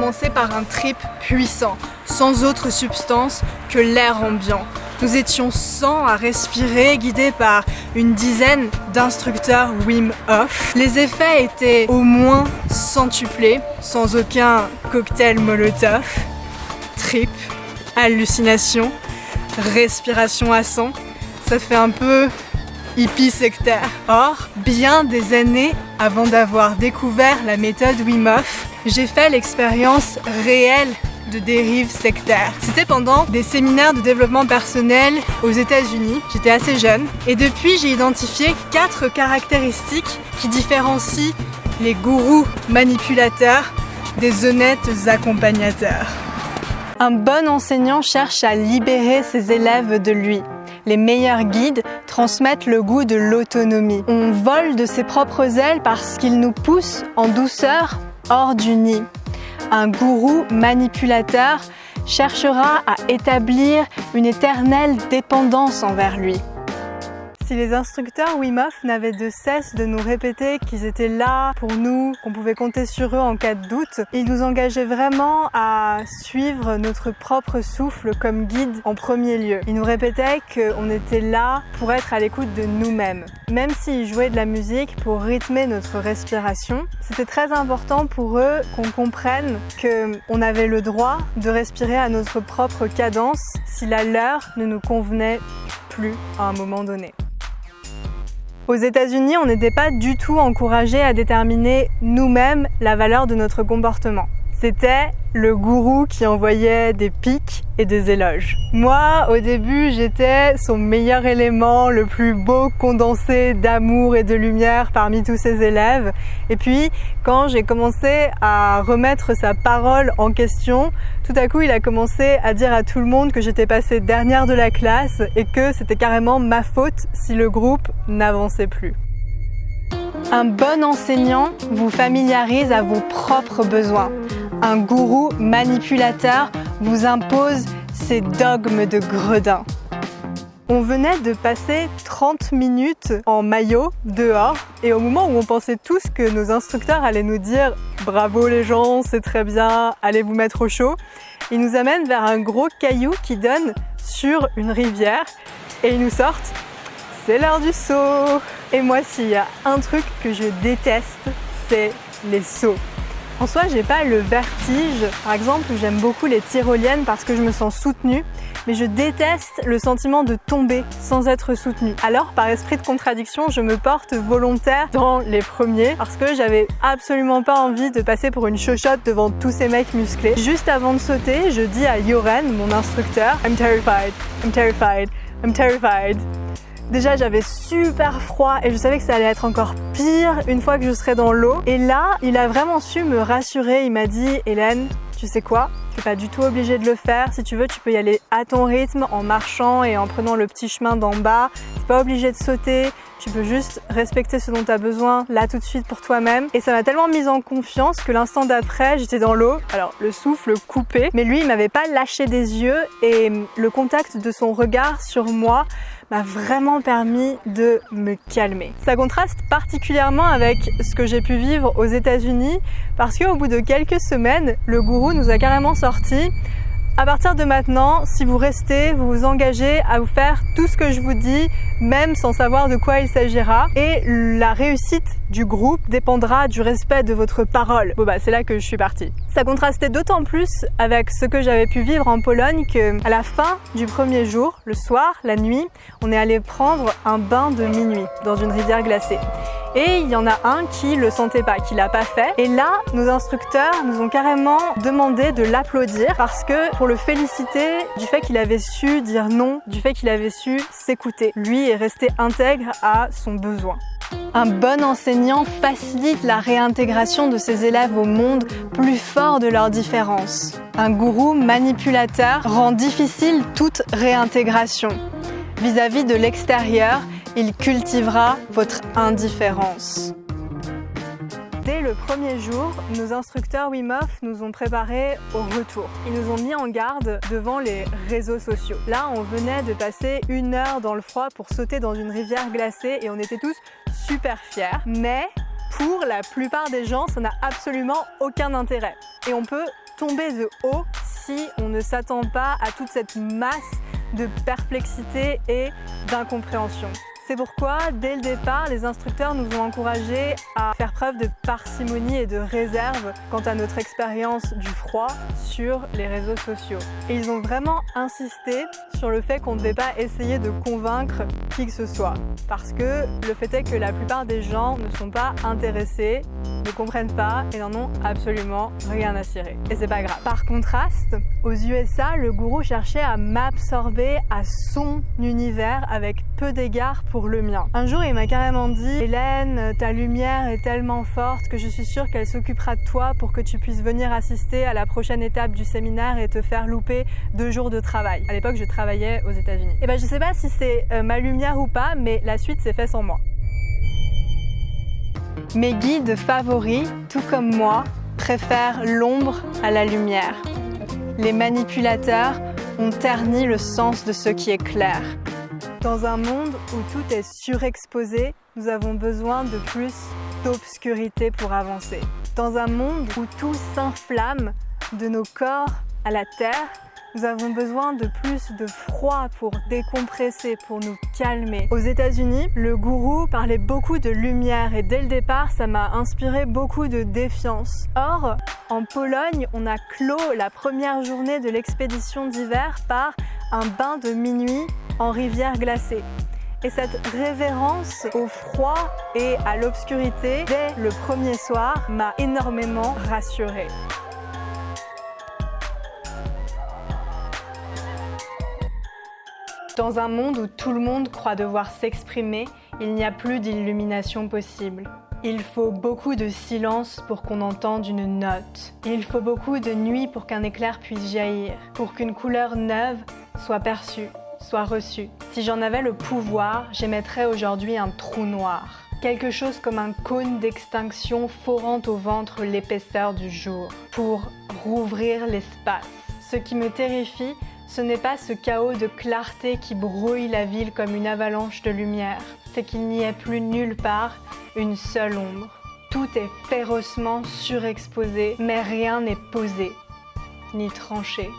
commencé par un trip puissant, sans autre substance que l'air ambiant. Nous étions 100 à respirer, guidés par une dizaine d'instructeurs Wim Hof. Les effets étaient au moins centuplés, sans aucun cocktail Molotov. Trip, hallucination, respiration à 100, ça fait un peu hippie sectaire. Or, bien des années avant d'avoir découvert la méthode Wim Hof, j'ai fait l'expérience réelle de dérive sectaire. C'était pendant des séminaires de développement personnel aux États-Unis. J'étais assez jeune et depuis j'ai identifié 4 caractéristiques qui différencient les gourous manipulateurs des honnêtes accompagnateurs. Un bon enseignant cherche à libérer ses élèves de lui. Les meilleurs guides transmettent le goût de l'autonomie. On vole de ses propres ailes parce qu'il nous pousse en douceur hors du nid. Un gourou manipulateur cherchera à établir une éternelle dépendance envers lui. Si les instructeurs Wim Hof n'avaient de cesse de nous répéter qu'ils étaient là pour nous, qu'on pouvait compter sur eux en cas de doute, ils nous engageaient vraiment à suivre notre propre souffle comme guide en premier lieu. Ils nous répétaient qu'on était là pour être à l'écoute de nous-mêmes. Même s'ils jouaient de la musique pour rythmer notre respiration, c'était très important pour eux qu'on comprenne qu'on avait le droit de respirer à notre propre cadence si la leur ne nous convenait plus à un moment donné. Aux États-Unis, on n'était pas du tout encouragés à déterminer nous-mêmes la valeur de notre comportement. C'était le gourou qui envoyait des pics et des éloges. Moi, au début, j'étais son meilleur élément, le plus beau condensé d'amour et de lumière parmi tous ses élèves. Et puis, quand j'ai commencé à remettre sa parole en question, tout à coup, il a commencé à dire à tout le monde que j'étais passée dernière de la classe et que c'était carrément ma faute si le groupe n'avançait plus. Un bon enseignant vous familiarise à vos propres besoins. Un gourou manipulateur vous impose ses dogmes de gredin. On venait de passer 30 minutes en maillot dehors et au moment où on pensait tous que nos instructeurs allaient nous dire « Bravo les gens, c'est très bien, allez vous mettre au chaud », ils nous amènent vers un gros caillou qui donne sur une rivière et ils nous sortent « C'est l'heure du saut !» Et moi, s'il y a un truc que je déteste, c'est les sauts. En soi, j'ai pas le vertige. Par exemple, j'aime beaucoup les tyroliennes parce que je me sens soutenue, mais je déteste le sentiment de tomber sans être soutenue. Alors, par esprit de contradiction, je me porte volontaire dans les premiers parce que j'avais absolument pas envie de passer pour une chochotte devant tous ces mecs musclés. Juste avant de sauter, je dis à Yoren, mon instructeur, I'm terrified, I'm terrified, I'm terrified. Déjà, j'avais super froid et je savais que ça allait être encore pire une fois que je serais dans l'eau. Et là, il a vraiment su me rassurer. Il m'a dit « Hélène, tu sais quoi ? T'es pas du tout obligée de le faire. Si tu veux, tu peux y aller à ton rythme, en marchant et en prenant le petit chemin d'en bas. T'es pas obligée de sauter. Tu peux juste respecter ce dont tu as besoin là tout de suite pour toi-même. » Et ça m'a tellement mise en confiance que l'instant d'après, j'étais dans l'eau. Alors, le souffle coupé, mais lui, il m'avait pas lâché des yeux et le contact de son regard sur moi m'a vraiment permis de me calmer. Ça contraste particulièrement avec ce que j'ai pu vivre aux États-Unis parce qu'au bout de quelques semaines, le gourou nous a carrément sorti « À partir de maintenant, si vous restez, vous vous engagez à vous faire tout ce que je vous dis, même sans savoir de quoi il s'agira. Et la réussite du groupe dépendra du respect de votre parole. » Bon bah c'est là que je suis partie. Ça contrastait d'autant plus avec ce que j'avais pu vivre en Pologne qu'à la fin du premier jour, le soir, la nuit, on est allé prendre un bain de minuit dans une rivière glacée. Et il y en a un qui le sentait pas, qui l'a pas fait. Et là, nos instructeurs nous ont carrément demandé de l'applaudir parce que pour le féliciter du fait qu'il avait su dire non, du fait qu'il avait su s'écouter. Lui est resté intègre à son besoin. Un bon enseignant facilite la réintégration de ses élèves au monde plus fort de leurs différences. Un gourou manipulateur rend difficile toute réintégration. Vis-à-vis de l'extérieur, il cultivera votre indifférence. Dès le premier jour, nos instructeurs Wim Hof nous ont préparés au retour. Ils nous ont mis en garde devant les réseaux sociaux. Là, on venait de passer 1 heure dans le froid pour sauter dans une rivière glacée et on était tous super fiers. Mais pour la plupart des gens, ça n'a absolument aucun intérêt. Et on peut tomber de haut si on ne s'attend pas à toute cette masse de perplexité et d'incompréhension. C'est pourquoi, dès le départ, les instructeurs nous ont encouragés à faire preuve de parcimonie et de réserve quant à notre expérience du froid sur les réseaux sociaux. Et ils ont vraiment insisté sur le fait qu'on ne devait pas essayer de convaincre qui que ce soit. Parce que le fait est que la plupart des gens ne sont pas intéressés, ne comprennent pas et n'en ont absolument rien à cirer. Et c'est pas grave. Par contraste, aux USA, le gourou cherchait à m'absorber à son univers avec peu d'égard pour le mien. Un jour, il m'a carrément dit « Hélène, ta lumière est tellement forte que je suis sûre qu'elle s'occupera de toi pour que tu puisses venir assister à la prochaine étape du séminaire et te faire louper 2 jours de travail. » À l'époque, je travaillais aux États-Unis. Et ben, je sais pas si c'est ma lumière ou pas, mais la suite s'est faite sans moi. Mes guides favoris, tout comme moi, préfèrent l'ombre à la lumière. Les manipulateurs ont terni le sens de ce qui est clair. Dans un monde où tout est surexposé, nous avons besoin de plus d'obscurité pour avancer. Dans un monde où tout s'inflamme de nos corps à la terre, nous avons besoin de plus de froid pour décompresser, pour nous calmer. Aux États-Unis, le gourou parlait beaucoup de lumière et dès le départ, ça m'a inspiré beaucoup de défiance. Or, en Pologne, on a clos la première journée de l'expédition d'hiver par un bain de minuit en rivière glacée. Et cette révérence au froid et à l'obscurité dès le premier soir m'a énormément rassurée. Dans un monde où tout le monde croit devoir s'exprimer, il n'y a plus d'illumination possible. Il faut beaucoup de silence pour qu'on entende une note. Il faut beaucoup de nuit pour qu'un éclair puisse jaillir, pour qu'une couleur neuve soit perçue, soit reçue. Si j'en avais le pouvoir, j'émettrais aujourd'hui un trou noir. Quelque chose comme un cône d'extinction forant au ventre l'épaisseur du jour, pour rouvrir l'espace. Ce qui me terrifie, ce n'est pas ce chaos de clarté qui brouille la ville comme une avalanche de lumière, c'est qu'il n'y ait plus nulle part une seule ombre. Tout est férocement surexposé, mais rien n'est posé, ni tranché.